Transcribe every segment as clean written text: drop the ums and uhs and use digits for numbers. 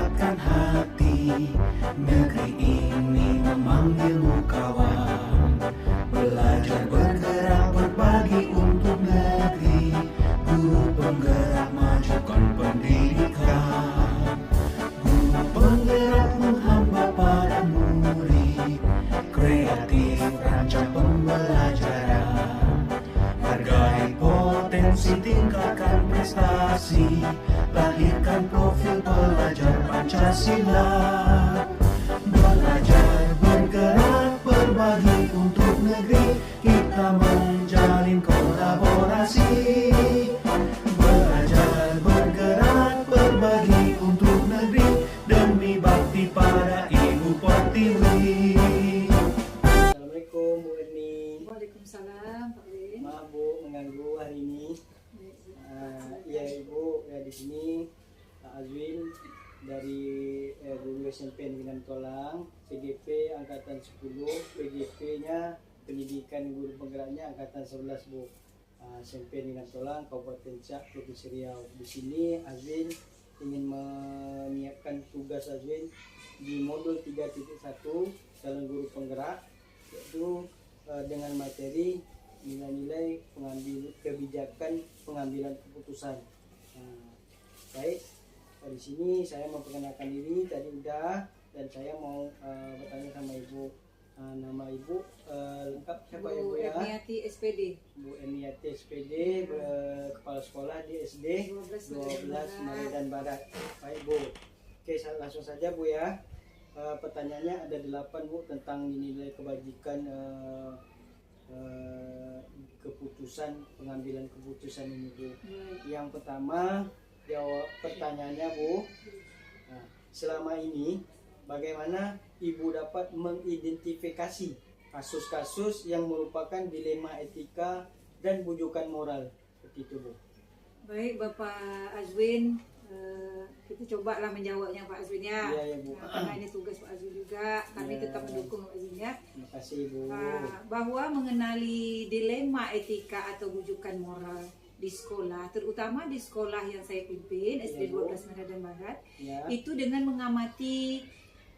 kuatkan hati. Negeri ini memanggilmu kawan. Belajar bergerak berbagi untuk negeri. Guru penggerak majukan pendidikan. Guru penggerak menghamba pada murid. Kreatif rancang pembelajaran. Hargai potensi, tingkatkan prestasi. Lahirkan profil pelajar Pancasila. Belajar bergerak berbagi untuk negeri. Kita menjalin kolaborasi. Belajar bergerak berbagi untuk negeri. Demi bakti pada Ibu Pertiwi. Assalamualaikum Bu Erni. Waalaikumsalam Pak Win. Maaf Bu mengganggu hari ini. Iya Ibu, ya di sini Azwin dari Guru SMP Negeri Tolang, CGP Angkatan 10, PGP-nya Pendidikan Guru Penggeraknya Angkatan 11 Bu. SMP Negeri Tolang, Kabupaten Siak, Provinsi Riau. Di sini Azwin ingin menyiapkan tugas Azwin di modul 3.1 calon guru penggerak, yaitu dengan materi nilai-nilai kebijakan pengambilan keputusan. Baik, di sini saya memperkenalkan diri tadi udah, dan saya mau bertanya sama Ibu. Nama Ibu lengkap siapa ya Bu ya? Erniati SPD. Bu Erniati SPD, kepala sekolah di SD 12 Medan Barat. Baik Bu. Oke, langsung saja Bu ya. Pertanyaannya ada 8 Bu tentang nilai kebajikan keputusan, pengambilan keputusan ini Bu. Yang pertama, jawab pertanyaannya Bu. Selama ini bagaimana Ibu dapat mengidentifikasi kasus-kasus yang merupakan dilema etika dan bujukan moral? Seperti itu Bu. Baik Bapak Azwin, kita cobalah menjawabnya Pak Azwin ya. Iya ya Bu. Karena ini tugas Pak Azwin juga, kami tetap mendukung Pak Azwin ya. Terima kasih Bu. Bahwa mengenali dilema etika atau bujukan moral di sekolah, terutama di sekolah yang saya pimpin, SD 12 Medan Barat, Ya. itu dengan mengamati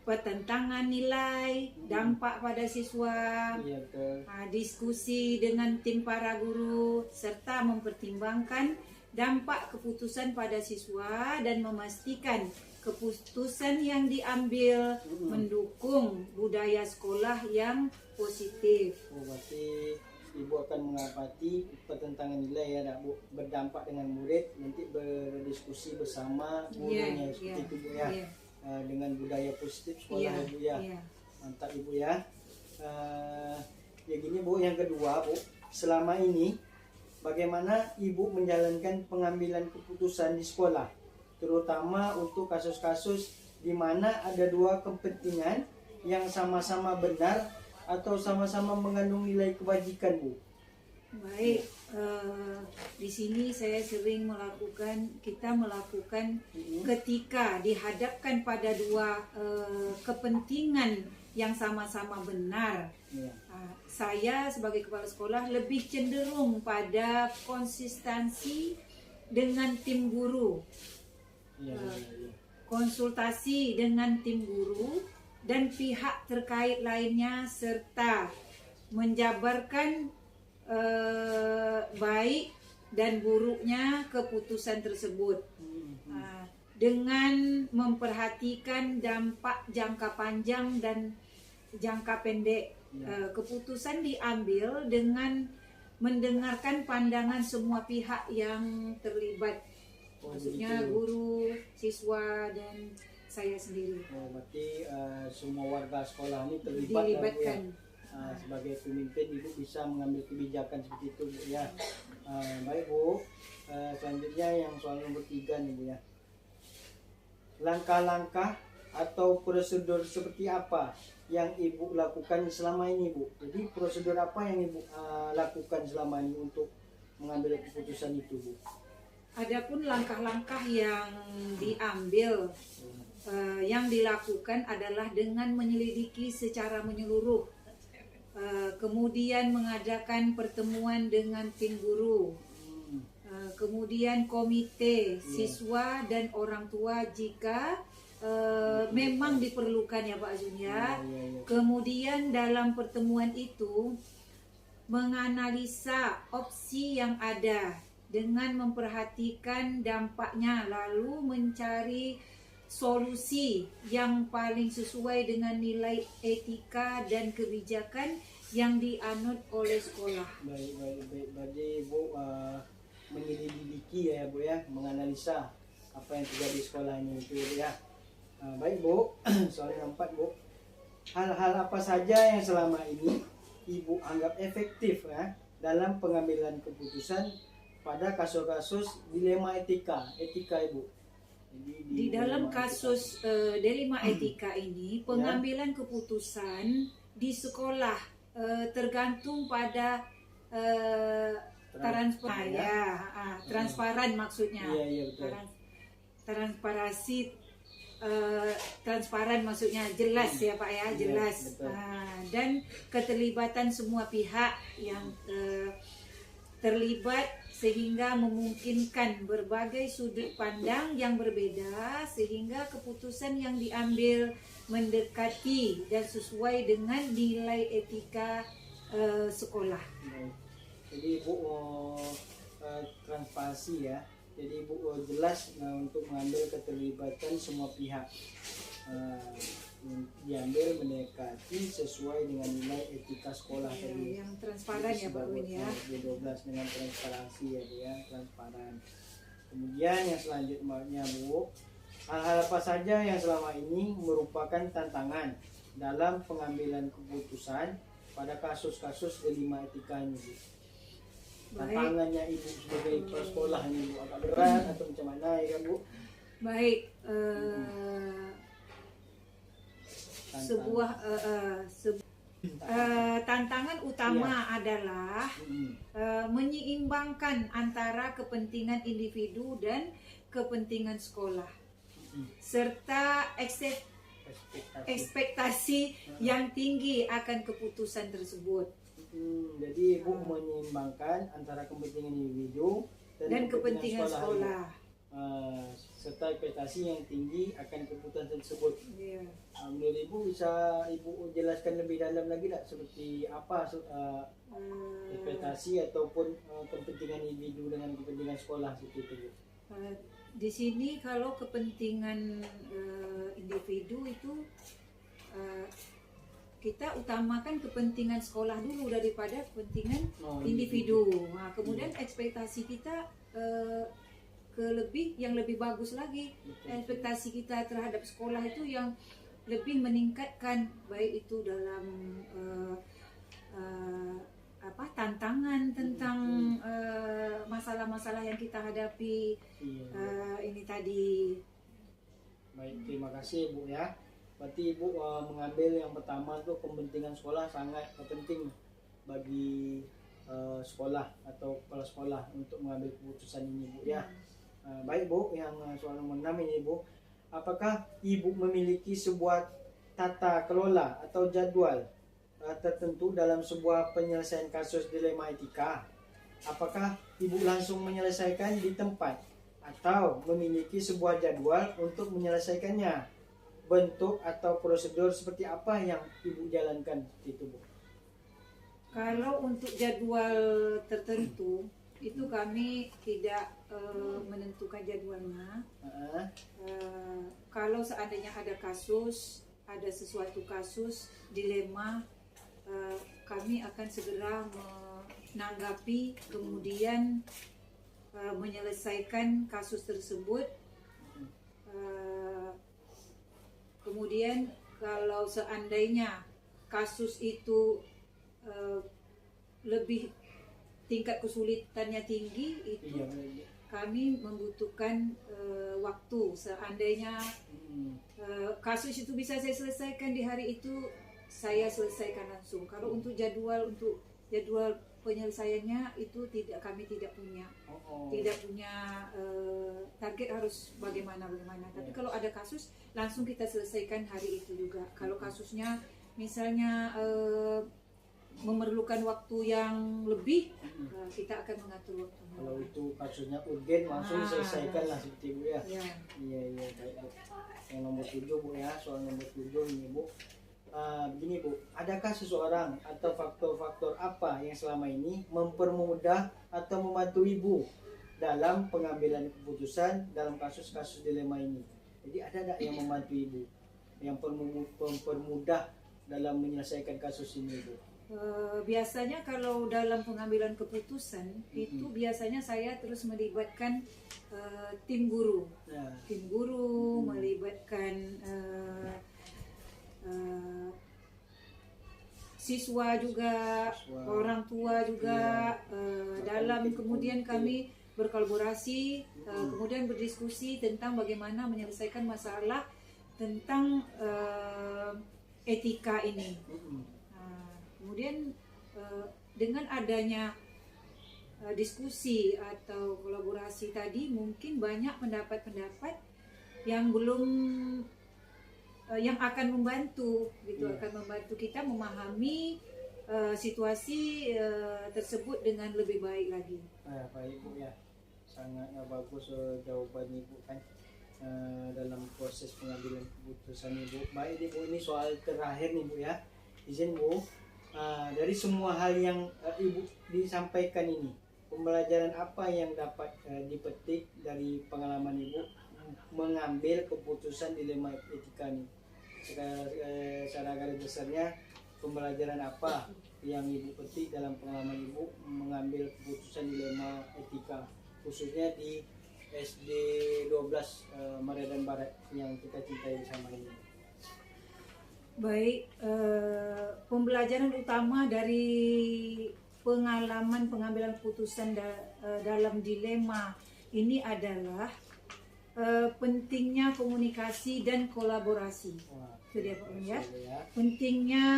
pertentangan nilai, dampak pada siswa, Iya betul. diskusi dengan tim para guru, serta mempertimbangkan dampak keputusan pada siswa dan memastikan keputusan yang diambil mendukung budaya sekolah yang positif. Oh, berarti Ibu akan mengamati pertentangan nilai ya, nak Bu, berdampak dengan murid, nanti berdiskusi bersama gurunya seperti itu Bu ya. Dengan budaya positif sekolah Ibu ya. Mantap Ibu ya. Ya gini Bu, yang kedua Bu, selama ini bagaimana Ibu menjalankan pengambilan keputusan di sekolah, terutama untuk kasus-kasus di mana ada dua kepentingan yang sama-sama benar atau sama-sama mengandung nilai kebajikan Bu? Baik, di sini saya sering kita melakukan ketika dihadapkan pada dua kepentingan yang sama-sama benar. Saya sebagai kepala sekolah lebih cenderung pada konsistensi dengan tim guru, konsultasi dengan tim guru dan pihak terkait lainnya, serta menjabarkan baik dan buruknya keputusan tersebut dengan memperhatikan dampak jangka panjang dan jangka pendek. Keputusan diambil dengan mendengarkan pandangan semua pihak yang terlibat, maksudnya guru, siswa, dan saya sendiri. Berarti semua warga sekolah ini dilibatkan. Sebagai pemimpin Ibu bisa mengambil kebijakan seperti itu Bu ya. Baik Bu, selanjutnya yang soal nomor 3 nih Bu ya. Langkah-langkah atau prosedur seperti apa yang Ibu lakukan selama ini Bu? Jadi prosedur apa yang Ibu lakukan selama ini untuk mengambil keputusan itu Bu? Adapun langkah-langkah yang diambil, yang dilakukan adalah dengan menyelidiki secara menyeluruh, kemudian mengadakan pertemuan dengan tim guru, kemudian komite siswa dan orang tua jika memang diperlukan ya Pak Azun ya. Ya. Kemudian dalam pertemuan itu menganalisa opsi yang ada dengan memperhatikan dampaknya, lalu mencari solusi yang paling sesuai dengan nilai etika dan kebijakan yang dianut oleh sekolah. Baik. Berarti Ibu menyelidiki ya Bu ya, menganalisa apa yang terjadi di sekolah ini itu ya. Baik Bu, soal yang 4 Bu. Hal-hal apa saja yang selama ini Ibu anggap efektif ya dalam pengambilan keputusan pada kasus-kasus dilema etika Ibu? Jadi, Di dalam kasus dilema etika ini, pengambilan keputusan di sekolah tergantung pada transparan maksudnya. Iya betul. Transparan maksudnya jelas ya Pak ya, jelas. Iya, betul. Dan keterlibatan semua pihak yang terlibat sehingga memungkinkan berbagai sudut pandang yang berbeda sehingga keputusan yang diambil mendekati dan sesuai dengan nilai etika sekolah. Baik. Jadi Ibu transparansi ya. Jadi Ibu jelas untuk mengambil keterlibatan semua pihak, diambil mendekati sesuai dengan nilai etika sekolah tadi. Yang transparan ya Pak Win ya. B12 dengan transparansi ya Bu ya, transparan. Kemudian yang selanjutnya Bu, hal-hal apa saja yang selama ini merupakan tantangan dalam pengambilan keputusan pada kasus-kasus dilema etika ini Bu? Tantangannya Ibu sebagai kepala sekolah ini Bu, agak berat atau macam mana ya kan Bu? Baik, tantangan utama adalah menyeimbangkan antara kepentingan individu dan kepentingan sekolah serta ekspektasi yang tinggi akan keputusan tersebut. Jadi Ibu menyeimbangkan antara kepentingan individu dan kepentingan sekolah. Serta ekspektasi yang tinggi akan keputusan tersebut. Yeah. Menurut Ibu bisa Ibu jelaskan lebih dalam lagi tak seperti apa ekspektasi ataupun kepentingan individu dengan kepentingan sekolah seperti itu? Di sini kalau kepentingan individu itu kita utamakan kepentingan sekolah dulu daripada kepentingan individu. Nah, kemudian ekspektasi kita yang lebih bagus lagi. Ekspektasi kita terhadap sekolah itu yang lebih meningkatkan, baik itu dalam tantangan tentang masalah-masalah yang kita hadapi ini tadi. Baik, terima kasih Bu ya. Berarti Ibu mengambil yang pertama tuh kepentingan sekolah sangat penting bagi sekolah atau kepala sekolah untuk mengambil keputusan ini Bu ya. Baik Bu, yang soal nomor 6 ini Bu, apakah Ibu memiliki sebuah tata kelola atau jadwal tertentu dalam sebuah penyelesaian kasus dilema etika? Apakah Ibu langsung menyelesaikan di tempat atau memiliki sebuah jadwal untuk menyelesaikannya? Bentuk atau prosedur seperti apa yang Ibu jalankan itu Bu? Kalau untuk jadwal tertentu itu kami tidak menentukan jadwalnya. Kalau seandainya ada sesuatu kasus dilema, kami akan segera menanggapi, kemudian menyelesaikan kasus tersebut. Kemudian kalau seandainya kasus itu lebih tingkat kesulitannya tinggi, itu kami membutuhkan waktu. Seandainya kasus itu bisa saya selesaikan di hari itu, saya selesaikan langsung. Kalau untuk jadwal penyelesaiannya itu kami tidak punya. Tidak punya target harus bagaimana. Tapi kalau ada kasus langsung kita selesaikan hari itu juga. Kalau kasusnya misalnya memerlukan waktu yang lebih, kita akan mengatur waktu. Kalau itu kasusnya urgen langsung selesaikan lah seperti Bu ya. Ya. Iya baik Bu. Yang nomor 7 Bu ya, soal nomor 7 ini Bu. Begini Bu, adakah seseorang atau faktor-faktor apa yang selama ini mempermudah atau membantu Ibu dalam pengambilan keputusan dalam kasus-kasus dilema ini? Jadi ada nggak yang membantu Ibu, yang mempermudah dalam menyelesaikan kasus ini Bu? Biasanya kalau dalam pengambilan keputusan itu biasanya saya terus melibatkan tim guru, melibatkan siswa juga, orang tua juga, dalam kemudian kami berkolaborasi, kemudian berdiskusi tentang bagaimana menyelesaikan masalah tentang etika ini. Kemudian dengan adanya diskusi atau kolaborasi tadi, mungkin banyak pendapat-pendapat yang belum yang akan membantu gitu, akan membantu kita memahami situasi tersebut dengan lebih baik lagi. Baik Bu ya, sangat bagus jawaban Ibu kan dalam proses pengambilan keputusan Ibu. Baik Bu, ini soal terakhir nih Bu ya. Izin Bu, dari semua hal yang Ibu disampaikan ini, pembelajaran apa yang dapat dipetik dari pengalaman Ibu mengambil keputusan dilema etika ini? Secara garis besarnya, pembelajaran apa yang Ibu petik dalam pengalaman Ibu mengambil keputusan dilema etika, khususnya di SD 12 Medan Barat yang kita cintai bersama ini? Baik, pembelajaran utama dari pengalaman pengambilan keputusan dalam dilema ini adalah pentingnya komunikasi dan kolaborasi. Itu dia Pak ya. Pentingnya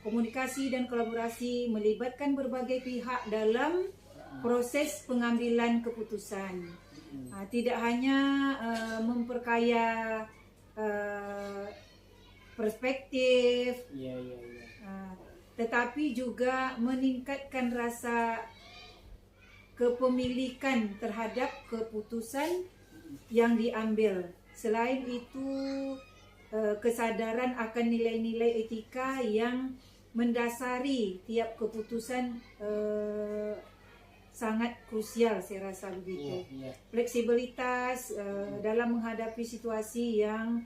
komunikasi dan kolaborasi melibatkan berbagai pihak dalam proses pengambilan keputusan. Tidak hanya memperkaya perspektif, tetapi juga meningkatkan rasa kepemilikan terhadap keputusan yang diambil. Selain itu, kesadaran akan nilai-nilai etika yang mendasari tiap keputusan sangat krusial, saya rasa begitu. Fleksibilitas dalam menghadapi situasi yang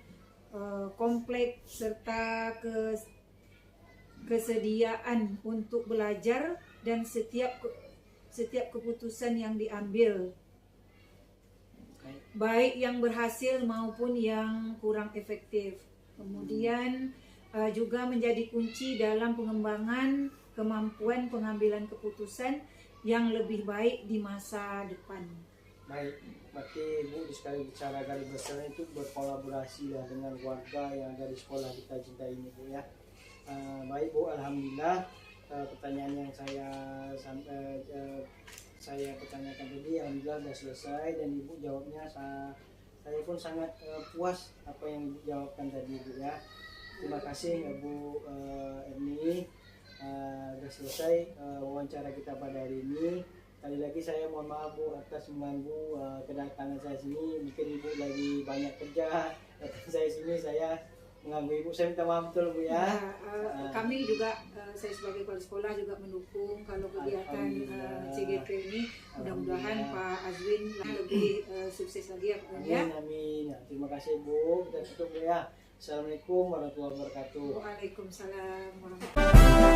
kompleks serta kesediaan untuk belajar dan setiap keputusan yang diambil, baik yang berhasil maupun yang kurang efektif. Kemudian juga menjadi kunci dalam pengembangan kemampuan pengambilan keputusan yang lebih baik di masa depan. Baik, berarti Bu sekali bicara garis besar itu berkolaborasi ya dengan warga yang ada di sekolah kita cintai ini Bu ya. Baik Bu, alhamdulillah pertanyaan yang saya pertanyakan tadi alhamdulillah sudah selesai dan Ibu jawabnya saya pun sangat puas apa yang Ibu jawabkan tadi Bu ya. Terima kasih ya Bu Erni. Sudah selesai wawancara kita pada hari ini. Kali lagi saya mohon maaf Bu atas mengganggu kedatangan saya sini. Mungkin Ibu lagi banyak kerja, datang saya sini saya mengganggu Ibu. Saya minta maaf betul Bu ya. Kami juga saya sebagai kepala sekolah juga mendukung kalau kegiatan CGP ini. Mudah-mudahan Pak Azwin lebih sukses lagi ya Pak ya. Amin. Terima kasih Bu. Kita tutup Bu ya. Assalamualaikum warahmatullahi wabarakatuh. Waalaikumsalam warahmatullahi wabarakatuh.